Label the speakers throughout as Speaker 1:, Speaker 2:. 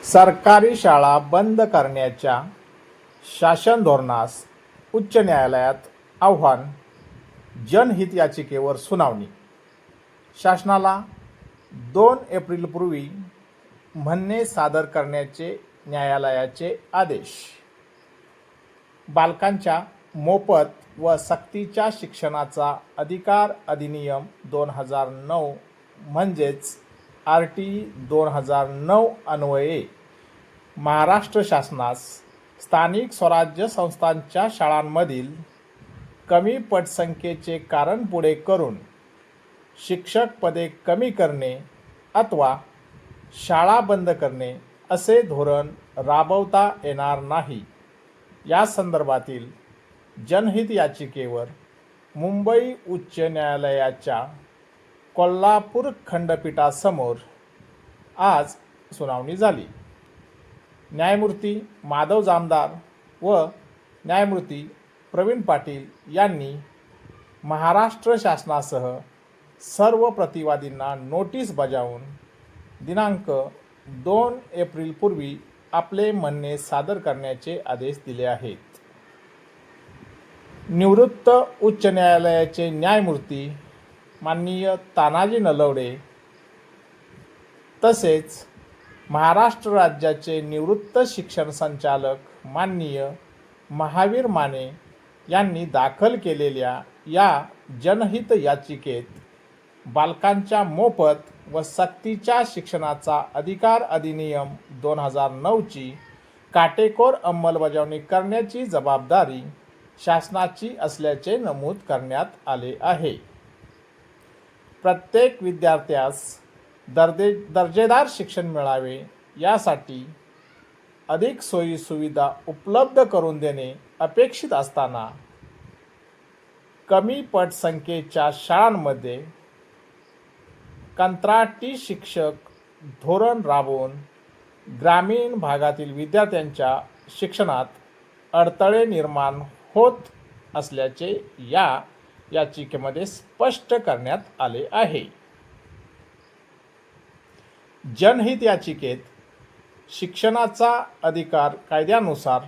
Speaker 1: सरकारी शाळा बंद करण्याच्या शासन धोरणास उच्च न्यायालयात आव्हान, जनहित याचिकेवर सुनावणी. शासनाला 2 एप्रिलपूर्वी म्हणणे सादर करण्याचे न्यायालयाचे आदेश. बालकांच्या मोफत व सक्तीच्या शिक्षणाचा अधिकार अधिनियम 2009 म्हणजेच RTE 2009 अन्वये महाराष्ट्र शासनास स्थानिक स्वराज्य संस्थांच्या शाळांमधील कमी पटसंख्येचे कारण पुढे करून शिक्षक पदे कमी करणे अथवा शाळा बंद करणे असे धोरण राबवता येणार नाही. या संदर्भातील जनहित याचिकेवर मुंबई उच्च न्यायालयाच्या कोल्हापूर खंडपीठासमोर आज सुनावणी झाली. न्यायमूर्ती माधव जामदार व न्यायमूर्ती प्रवीण पाटील यांनी महाराष्ट्र शासनासह सर्व प्रतिवादींना नोटीस बजावून दिनांक 2 एप्रिलपूर्वी आपले म्हणणे सादर करण्याचे आदेश दिले आहेत. निवृत्त उच्च न्यायालयाचे न्यायमूर्ती माननीय तानाजी नलवडे तसेच महाराष्ट्र राज्याचे निवृत्त शिक्षण संचालक माननीय महावीर माने यांनी दाखल केलेल्या या जनहित याचिकेत बालकांच्या मोफत व सक्तीच्या शिक्षणाचा अधिकार अधिनियम 2009ची काटेकोर अंमलबजावणी करण्याची जबाबदारी शासनाची असल्याचे नमूद करण्यात आले आहे. प्रत्येक विद्यार्थ्यास दर्जेदार शिक्षण मिळावे यासाठी अधिक सोयी सुविधा उपलब्ध करून देणे अपेक्षित असताना कमी पटसंख्येच्या शाळांमध्ये कंत्राटी शिक्षक धोरण राबवून ग्रामीण भागातील विद्यार्थ्यांच्या शिक्षणात अडथळे निर्माण होत असल्याचे या याचिकेमध्ये स्पष्ट करण्यात आले आहे. जनहित याचिकेत शिक्षणाचा अधिकार कायद्यानुसार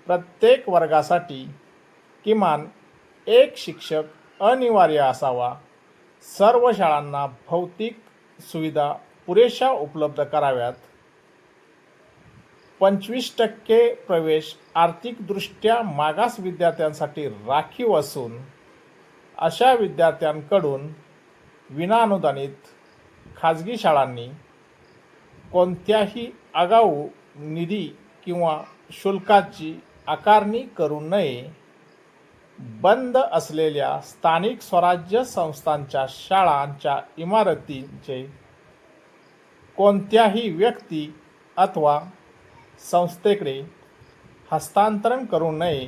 Speaker 1: प्रत्येक वर्गासाठी किमान एक शिक्षक अनिवार्य असावा, सर्व शाळांना भौतिक सुविधा पुरेशा उपलब्ध कराव्यात, 25% प्रवेश आर्थिकदृष्ट्या मागास विद्यार्थ्यांसाठी राखीव असून अशा विद्यार्थ्यांकडून विनाअनुदानित खाजगी शाळांनी कोणत्याही आगाऊ निधी किंवा शुल्काची आकारणी करू नये, बंद असलेल्या स्थानिक स्वराज्य संस्थांच्या शाळांच्या इमारतींचे कोणत्याही व्यक्ती अथवा संस्थेकडे हस्तांतरण करू नये,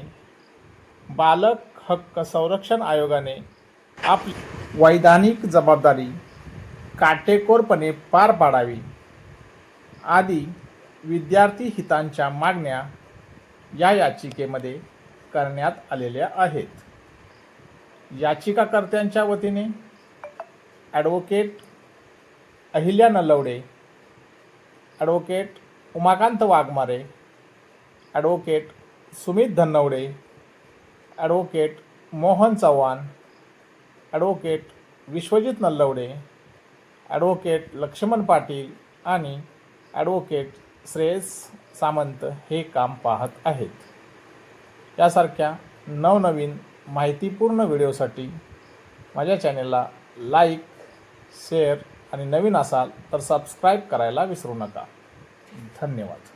Speaker 1: बालक हक्क संरक्षण आयोगाने आपली वैधानिक जबाबदारी काटेकोरपणे पार पाडावी आदी विद्यार्थी हितांच्या मागण्या या याचिकेमध्ये करण्यात आलेल्या आहेत. याचिकाकर्त्यांच्या वतीने advocate Ahilya Nalawade, advocate Umakant Waghmare, advocate Sumit Dhannawade, advocate Mohan Chavan, advocate Vishwajit Nalawade, advocate Laxman Patil आणि ॲडव्होकेट श्रेयस सामंत हे काम पाहत आहेत. यासारख्या नवनवीन माहितीपूर्ण व्हिडिओसाठी माझ्या चॅनेलला लाईक, शेअर आणि नवीन असाल तर सबस्क्राईब करायला विसरू नका. धन्यवाद.